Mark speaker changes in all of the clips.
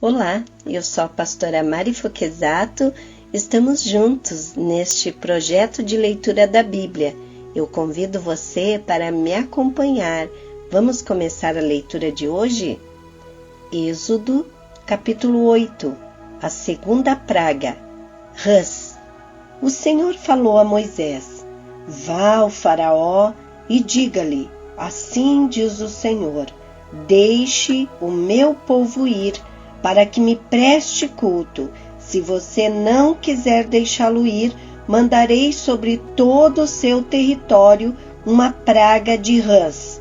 Speaker 1: Olá, eu sou a pastora Mari Foquesato, estamos juntos neste projeto de leitura da Bíblia. Eu convido você para me acompanhar. Vamos começar a leitura de hoje? Êxodo, capítulo 8, a segunda praga, rãs. O Senhor falou a Moisés: Vá ao Faraó e diga-lhe, assim diz o Senhor, deixe o meu povo ir, para que me preste culto. Se você não quiser deixá-lo ir, mandarei sobre todo o seu território uma praga de rãs.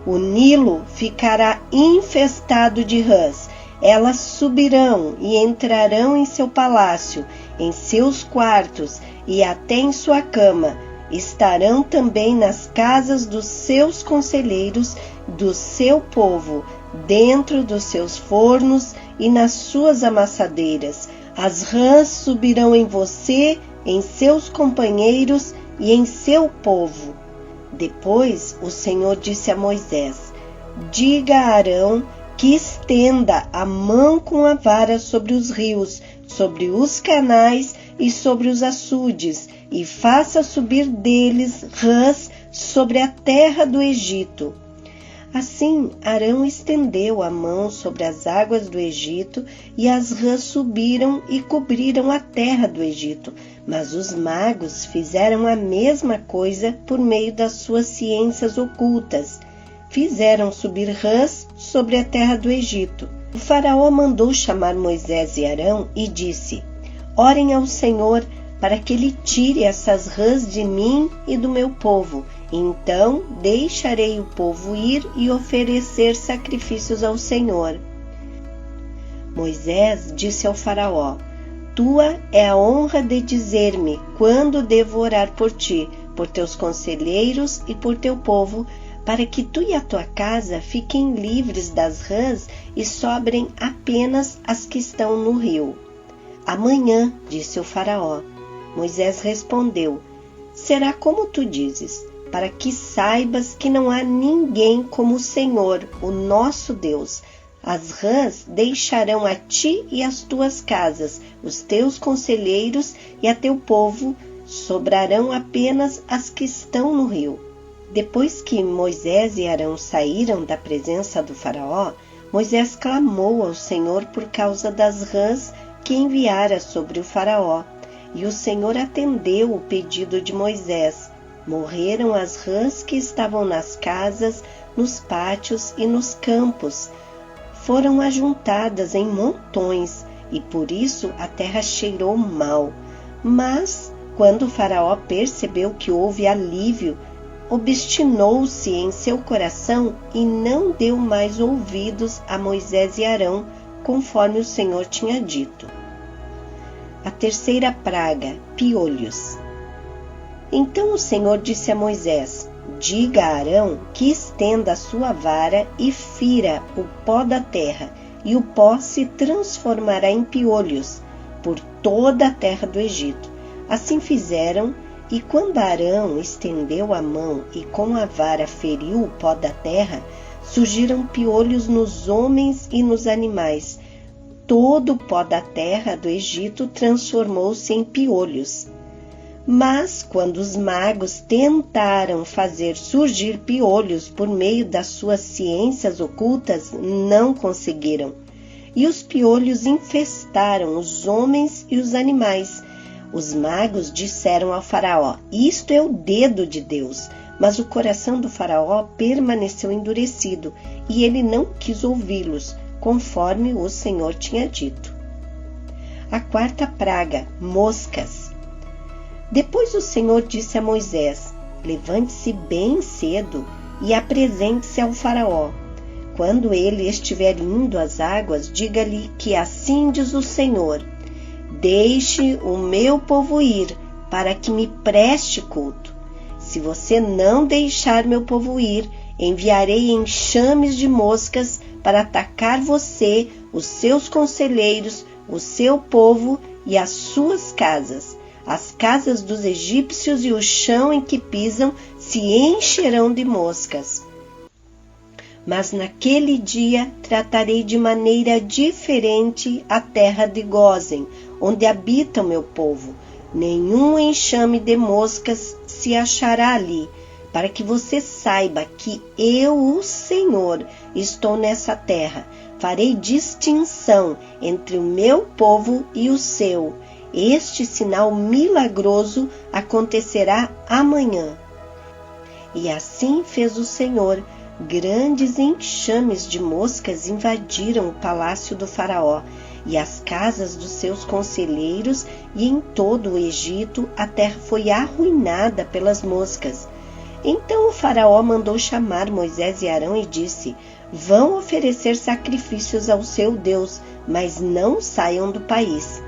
Speaker 1: O Nilo ficará infestado de rãs. Elas subirão e entrarão em seu palácio, em seus quartos e até em sua cama. Estarão também nas casas dos seus conselheiros, do seu povo, dentro dos seus fornos e nas suas amassadeiras. As rãs subirão em você, em seus companheiros e em seu povo. Depois o Senhor disse a Moisés: Diga a Arão que estenda a mão com a vara sobre os rios, sobre os canais e sobre os açudes, e faça subir deles rãs sobre a terra do Egito. Assim, Arão estendeu a mão sobre as águas do Egito, e as rãs subiram e cobriram a terra do Egito. Mas os magos fizeram a mesma coisa por meio das suas ciências ocultas. Fizeram subir rãs sobre a terra do Egito. O faraó mandou chamar Moisés e Arão e disse: Orem ao Senhor para que ele tire essas rãs de mim e do meu povo. Então deixarei o povo ir e oferecer sacrifícios ao Senhor. Moisés disse ao faraó: Tua é a honra de dizer-me quando devo orar por ti, por teus conselheiros e por teu povo, para que tu e a tua casa fiquem livres das rãs e sobrem apenas as que estão no rio. Amanhã, disse o faraó. Moisés respondeu: Será como tu dizes, para que saibas que não há ninguém como o Senhor, o nosso Deus. As rãs deixarão a ti e as tuas casas, os teus conselheiros e a teu povo, sobrarão apenas as que estão no rio. Depois que Moisés e Arão saíram da presença do faraó, Moisés clamou ao Senhor por causa das rãs que enviara sobre o faraó. E o Senhor atendeu o pedido de Moisés. Morreram as rãs que estavam nas casas, nos pátios e nos campos. Foram ajuntadas em montões, e por isso a terra cheirou mal. Mas, quando o faraó percebeu que houve alívio, obstinou-se em seu coração e não deu mais ouvidos a Moisés e Arão, conforme o Senhor tinha dito. A terceira praga, piolhos. Então o Senhor disse a Moisés: Diga a Arão que estenda a sua vara e fira o pó da terra, e o pó se transformará em piolhos por toda a terra do Egito. Assim fizeram, e quando Arão estendeu a mão e com a vara feriu o pó da terra, surgiram piolhos nos homens e nos animais. Todo o pó da terra do Egito transformou-se em piolhos. Mas, quando os magos tentaram fazer surgir piolhos por meio das suas ciências ocultas, não conseguiram. E os piolhos infestaram os homens e os animais. Os magos disseram ao faraó: Isto é o dedo de Deus. Mas o coração do faraó permaneceu endurecido, e ele não quis ouvi-los, conforme o Senhor tinha dito. A quarta praga, moscas. Depois o Senhor disse a Moisés: Levante-se bem cedo e apresente-se ao faraó. Quando ele estiver indo às águas, diga-lhe que assim diz o Senhor: Deixe o meu povo ir, para que me preste culto. Se você não deixar meu povo ir, enviarei enxames de moscas para atacar você, os seus conselheiros, o seu povo e as suas casas. As casas dos egípcios e o chão em que pisam se encherão de moscas. Mas naquele dia tratarei de maneira diferente a terra de Gósen, onde habita o meu povo. Nenhum enxame de moscas se achará ali, para que você saiba que eu, o Senhor, estou nessa terra. Farei distinção entre o meu povo e o seu. Este sinal milagroso acontecerá amanhã. E assim fez o Senhor. Grandes enxames de moscas invadiram o palácio do faraó e as casas dos seus conselheiros, e em todo o Egito a terra foi arruinada pelas moscas. Então o faraó mandou chamar Moisés e Arão e disse: vão oferecer sacrifícios ao seu Deus, mas não saiam do país.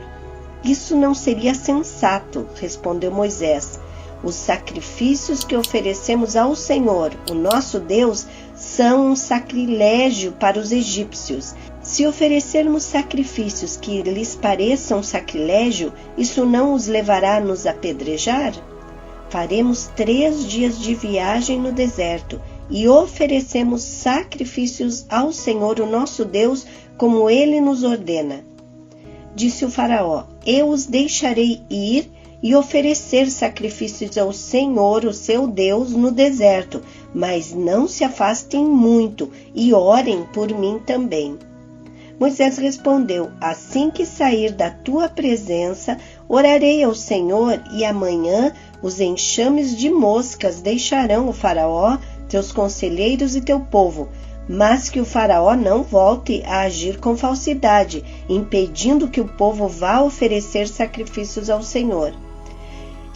Speaker 1: Isso não seria sensato, respondeu Moisés. Os sacrifícios que oferecemos ao Senhor, o nosso Deus, são um sacrilégio para os egípcios. Se oferecermos sacrifícios que lhes pareçam sacrilégio, isso não os levará a nos apedrejar? Faremos 3 dias de viagem no deserto e oferecemos sacrifícios ao Senhor, o nosso Deus, como Ele nos ordena. Disse o faraó: eu os deixarei ir e oferecer sacrifícios ao Senhor, o seu Deus, no deserto, mas não se afastem muito e orem por mim também. Moisés respondeu: assim que sair da tua presença, orarei ao Senhor, e amanhã os enxames de moscas deixarão o faraó, teus conselheiros e teu povo, mas que o faraó não volte a agir com falsidade, impedindo que o povo vá oferecer sacrifícios ao Senhor.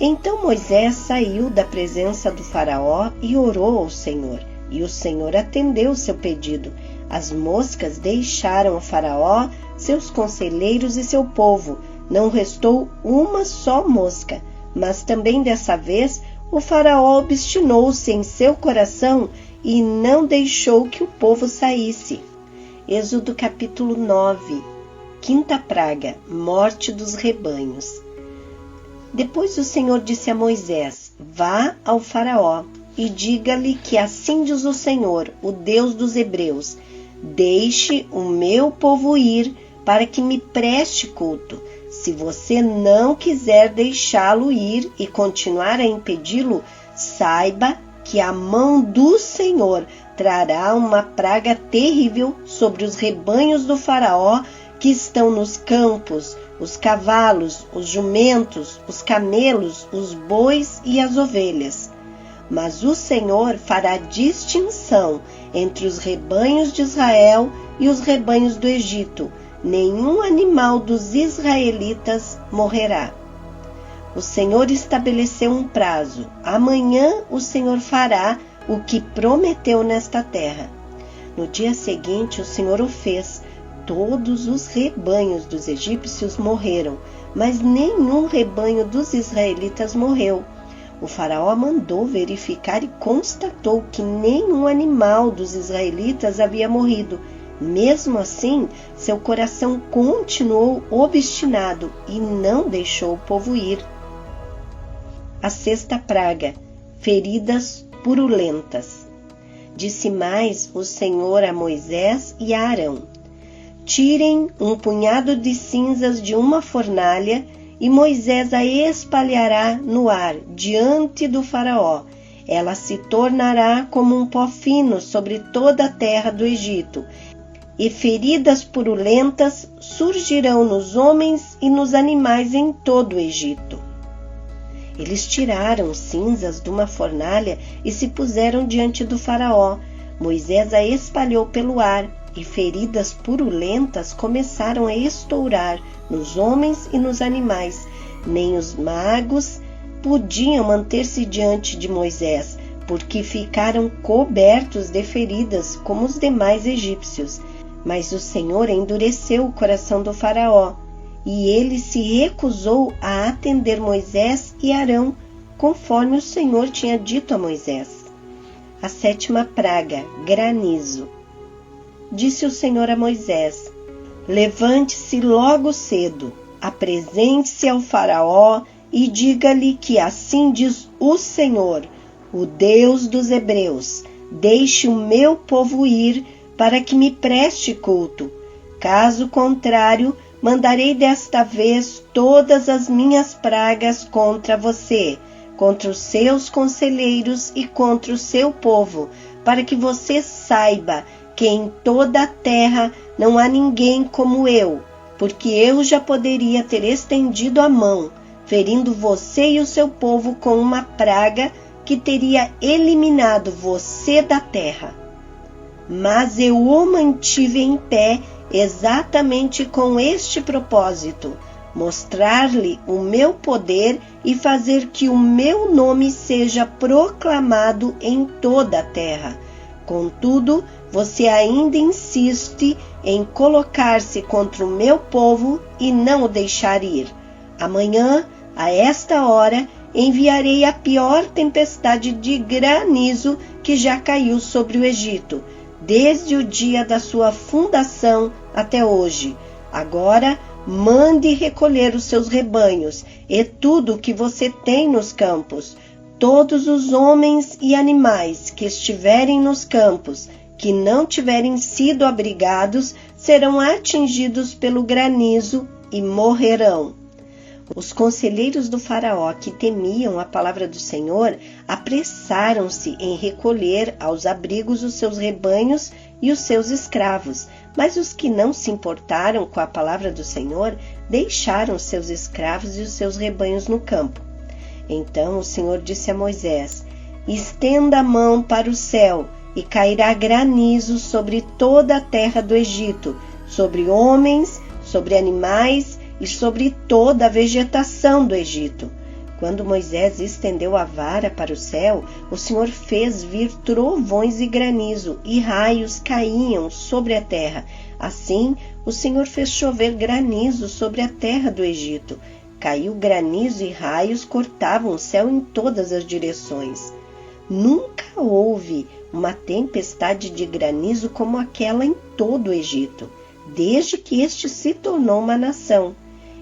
Speaker 1: Então Moisés saiu da presença do faraó e orou ao Senhor, e o Senhor atendeu seu pedido. As moscas deixaram o faraó, seus conselheiros e seu povo. Não restou uma só mosca, mas também dessa vez o faraó obstinou-se em seu coração e não deixou que o povo saísse. Êxodo capítulo 9. Quinta praga, morte dos rebanhos. Depois o Senhor disse a Moisés: vá ao faraó e diga-lhe que assim diz o Senhor, o Deus dos hebreus: deixe o meu povo ir para que me preste culto. Se você não quiser deixá-lo ir e continuar a impedi-lo, saiba que a mão do Senhor trará uma praga terrível sobre os rebanhos do faraó que estão nos campos, os cavalos, os jumentos, os camelos, os bois e as ovelhas. Mas o Senhor fará distinção entre os rebanhos de Israel e os rebanhos do Egito. Nenhum animal dos israelitas morrerá. O Senhor estabeleceu um prazo. Amanhã o Senhor fará o que prometeu nesta terra. No dia seguinte o Senhor o fez. Todos os rebanhos dos egípcios morreram, mas nenhum rebanho dos israelitas morreu. O faraó mandou verificar e constatou que nenhum animal dos israelitas havia morrido. Mesmo assim, seu coração continuou obstinado e não deixou o povo ir. A sexta praga, feridas purulentas. Disse mais o Senhor a Moisés e a Arão: tirem um punhado de cinzas de uma fornalha e Moisés a espalhará no ar diante do faraó. Ela se tornará como um pó fino sobre toda a terra do Egito, e feridas purulentas surgirão nos homens e nos animais em todo o Egito. Eles tiraram cinzas de uma fornalha e se puseram diante do faraó. Moisés a espalhou pelo ar, e feridas purulentas começaram a estourar nos homens e nos animais. Nem os magos podiam manter-se diante de Moisés, porque ficaram cobertos de feridas como os demais egípcios. Mas o Senhor endureceu o coração do faraó, e ele se recusou a atender Moisés e Arão, conforme o Senhor tinha dito a Moisés. A sétima praga, granizo. Disse o Senhor a Moisés: levante-se logo cedo, apresente-se ao faraó e diga-lhe que assim diz o Senhor, o Deus dos hebreus: deixe o meu povo ir para que me preste culto. Caso contrário, mandarei desta vez todas as minhas pragas contra você, contra os seus conselheiros e contra o seu povo, para que você saiba que em toda a terra não há ninguém como eu, porque eu já poderia ter estendido a mão, ferindo você e o seu povo com uma praga que teria eliminado você da terra. Mas eu o mantive em pé exatamente com este propósito, mostrar-lhe o meu poder e fazer que o meu nome seja proclamado em toda a terra. Contudo, você ainda insiste em colocar-se contra o meu povo e não o deixar ir. Amanhã, a esta hora, enviarei a pior tempestade de granizo que já caiu sobre o Egito, desde o dia da sua fundação até hoje. Agora, mande recolher os seus rebanhos e tudo o que você tem nos campos. Todos os homens e animais que estiverem nos campos, que não tiverem sido abrigados, serão atingidos pelo granizo e morrerão. Os conselheiros do faraó, que temiam a palavra do Senhor, apressaram-se em recolher aos abrigos os seus rebanhos e os seus escravos. Mas os que não se importaram com a palavra do Senhor, deixaram seus escravos e os seus rebanhos no campo. Então o Senhor disse a Moisés: estenda a mão para o céu, e cairá granizo sobre toda a terra do Egito, sobre homens, sobre animais e sobre toda a vegetação do Egito. Quando Moisés estendeu a vara para o céu, o Senhor fez vir trovões e granizo, e raios caíam sobre a terra. Assim, o Senhor fez chover granizo sobre a terra do Egito. Caiu granizo e raios cortavam o céu em todas as direções. Nunca houve uma tempestade de granizo como aquela em todo o Egito, desde que este se tornou uma nação.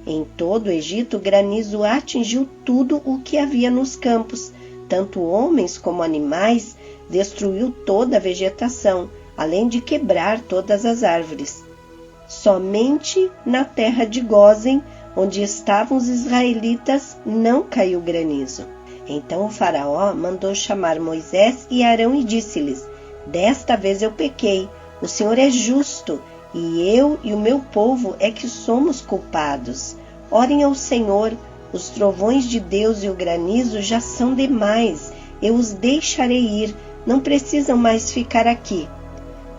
Speaker 1: Em todo o Egito, o granizo atingiu tudo o que havia nos campos, tanto homens como animais, destruiu toda a vegetação, além de quebrar todas as árvores. Somente na terra de Gósen, onde estavam os israelitas, não caiu granizo. Então o faraó mandou chamar Moisés e Arão e disse-lhes: desta vez eu pequei, o Senhor é justo, e eu e o meu povo é que somos culpados. Orem ao Senhor, os trovões de Deus e o granizo já são demais, eu os deixarei ir, não precisam mais ficar aqui.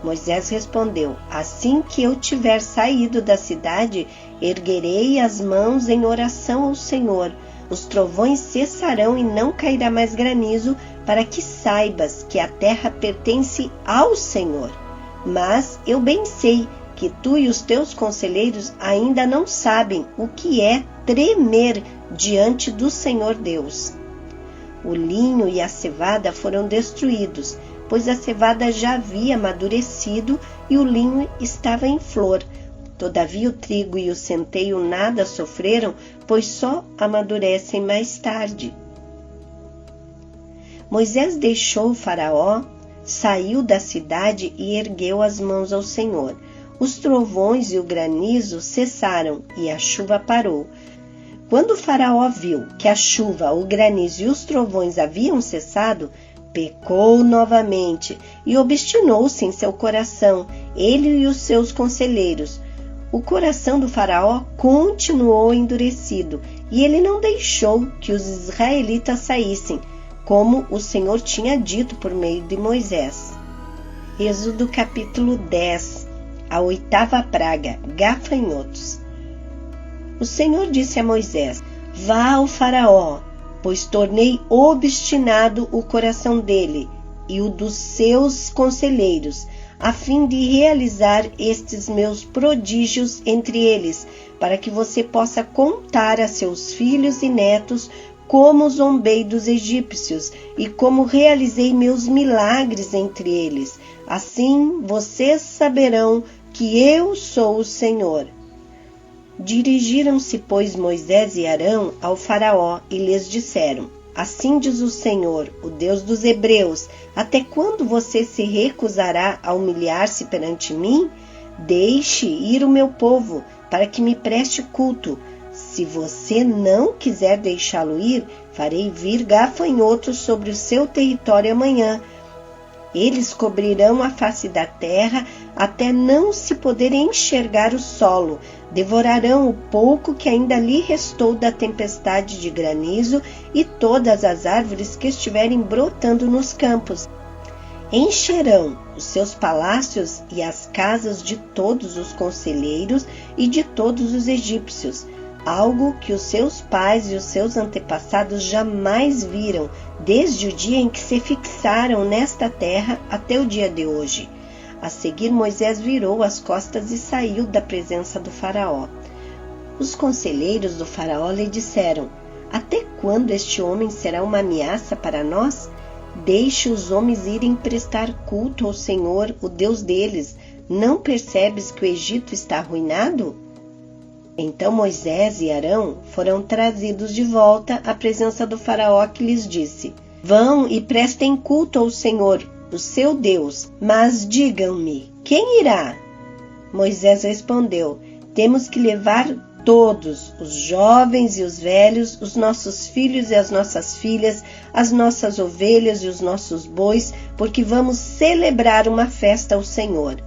Speaker 1: Moisés respondeu: assim que eu tiver saído da cidade, erguerei as mãos em oração ao Senhor. Os trovões cessarão e não cairá mais granizo, para que saibas que a terra pertence ao Senhor. Mas eu bem sei que tu e os teus conselheiros ainda não sabem o que é tremer diante do Senhor Deus. O linho e a cevada foram destruídos, pois a cevada já havia amadurecido e o linho estava em flor. Todavia o trigo e o centeio nada sofreram, pois só amadurecem mais tarde. Moisés deixou o faraó, saiu da cidade e ergueu as mãos ao Senhor. Os trovões e o granizo cessaram e a chuva parou. Quando o faraó viu que a chuva, o granizo e os trovões haviam cessado, pecou novamente e obstinou-se em seu coração, ele e os seus conselheiros. O coração do faraó continuou endurecido e ele não deixou que os israelitas saíssem, como o Senhor tinha dito por meio de Moisés. Êxodo capítulo 10. A oitava praga, gafanhotos. O Senhor disse a Moisés: vá ao faraó, pois tornei obstinado o coração dele e o dos seus conselheiros, a fim de realizar estes meus prodígios entre eles, para que você possa contar a seus filhos e netos como zombei dos egípcios e como realizei meus milagres entre eles. Assim vocês saberão que eu sou o Senhor. Dirigiram-se, pois, Moisés e Arão ao faraó e lhes disseram: assim diz o Senhor, o Deus dos Hebreus, até quando você se recusará a humilhar-se perante mim? Deixe ir o meu povo, para que me preste culto. Se você não quiser deixá-lo ir, farei vir gafanhotos sobre o seu território amanhã. Eles cobrirão a face da terra até não se poder enxergar o solo. Devorarão o pouco que ainda lhe restou da tempestade de granizo e todas as árvores que estiverem brotando nos campos. Encherão os seus palácios e as casas de todos os conselheiros e de todos os egípcios, algo que os seus pais e os seus antepassados jamais viram, desde o dia em que se fixaram nesta terra até o dia de hoje. A seguir, Moisés virou as costas e saiu da presença do faraó. Os conselheiros do faraó lhe disseram: até quando este homem será uma ameaça para nós? Deixe os homens irem prestar culto ao Senhor, o Deus deles. Não percebes que o Egito está arruinado? Então Moisés e Arão foram trazidos de volta à presença do faraó, que lhes disse: vão e prestem culto ao Senhor, o seu Deus, mas digam-me, quem irá? Moisés respondeu: temos que levar todos, os jovens e os velhos, os nossos filhos e as nossas filhas, as nossas ovelhas e os nossos bois, porque vamos celebrar uma festa ao Senhor.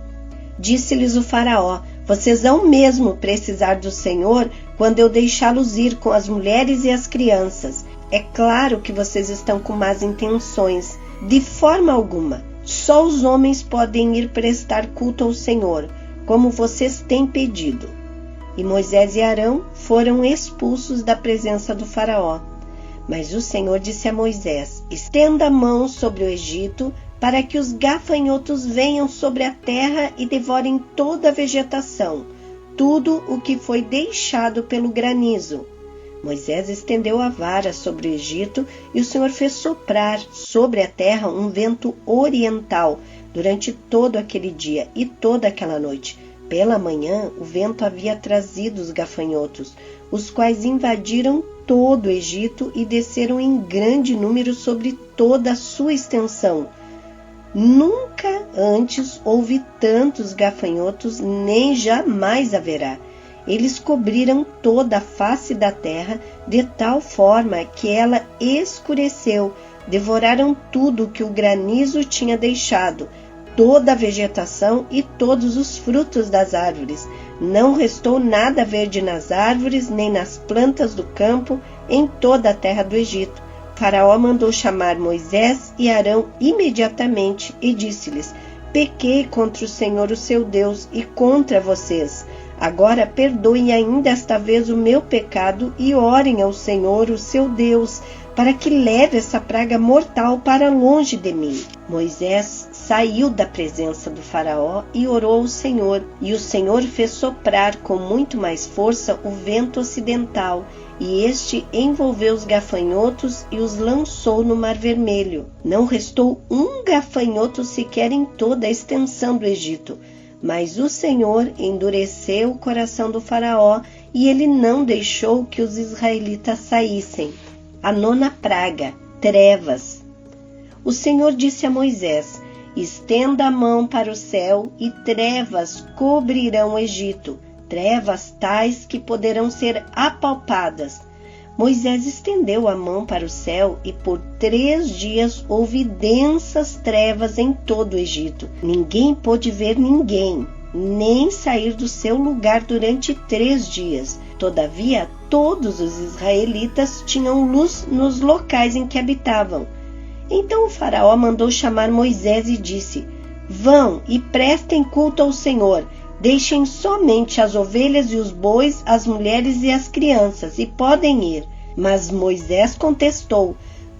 Speaker 1: Disse-lhes o faraó: vocês vão mesmo precisar do Senhor quando eu deixá-los ir com as mulheres e as crianças. É claro que vocês estão com más intenções. De forma alguma. Só os homens podem ir prestar culto ao Senhor, como vocês têm pedido. E Moisés e Arão foram expulsos da presença do faraó. Mas o Senhor disse a Moisés: estenda a mão sobre o Egito, para que os gafanhotos venham sobre a terra e devorem toda a vegetação, tudo o que foi deixado pelo granizo. Moisés estendeu a vara sobre o Egito e o Senhor fez soprar sobre a terra um vento oriental durante todo aquele dia e toda aquela noite. Pela manhã, o vento havia trazido os gafanhotos, os quais invadiram todo o Egito e desceram em grande número sobre toda a sua extensão. Nunca antes houve tantos gafanhotos, nem jamais haverá. Eles cobriram toda a face da terra de tal forma que ela escureceu, devoraram tudo que o granizo tinha deixado, toda a vegetação e todos os frutos das árvores. Não restou nada verde nas árvores, nem nas plantas do campo, em toda a terra do Egito. Faraó mandou chamar Moisés e Arão imediatamente e disse-lhes: pequei contra o Senhor, o seu Deus, e contra vocês. Agora perdoem ainda esta vez o meu pecado e orem ao Senhor, o seu Deus, para que leve essa praga mortal para longe de mim. Moisés saiu da presença do faraó e orou ao Senhor, e o Senhor fez soprar com muito mais força o vento ocidental, e este envolveu os gafanhotos e os lançou no Mar Vermelho. Não restou um gafanhoto sequer em toda a extensão do Egito. Mas o Senhor endureceu o coração do faraó e ele não deixou que os israelitas saíssem. A nona praga, trevas. O Senhor disse a Moisés: estenda a mão para o céu e trevas cobrirão o Egito, trevas tais que poderão ser apalpadas. Moisés estendeu a mão para o céu e por 3 dias houve densas trevas em todo o Egito. Ninguém pôde ver ninguém, nem sair do seu lugar durante 3 dias. Todavia, todos os israelitas tinham luz nos locais em que habitavam. Então o faraó mandou chamar Moisés e disse: vão e prestem culto ao Senhor. Deixem somente as ovelhas e os bois, as mulheres e as crianças, e podem ir. Mas Moisés contestou: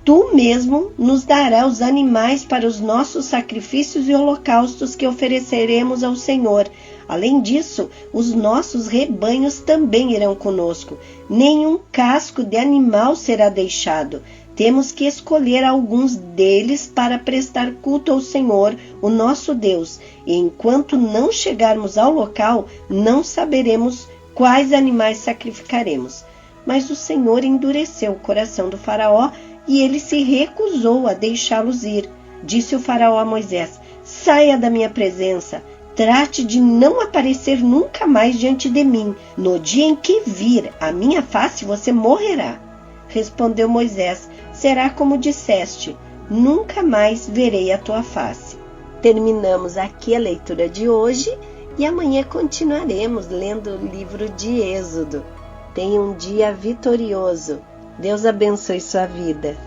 Speaker 1: tu mesmo nos darás os animais para os nossos sacrifícios e holocaustos que ofereceremos ao Senhor. Além disso, os nossos rebanhos também irão conosco. Nenhum casco de animal será deixado. Temos que escolher alguns deles para prestar culto ao Senhor, o nosso Deus, e enquanto não chegarmos ao local, não saberemos quais animais sacrificaremos. Mas o Senhor endureceu o coração do faraó e ele se recusou a deixá-los ir. Disse o faraó a Moisés: saia da minha presença, trate de não aparecer nunca mais diante de mim. No dia em que vir a minha face, você morrerá. Respondeu Moisés: será como disseste, nunca mais verei a tua face. Terminamos aqui a leitura de hoje e amanhã continuaremos lendo o livro de Êxodo. Tenha um dia vitorioso. Deus abençoe sua vida.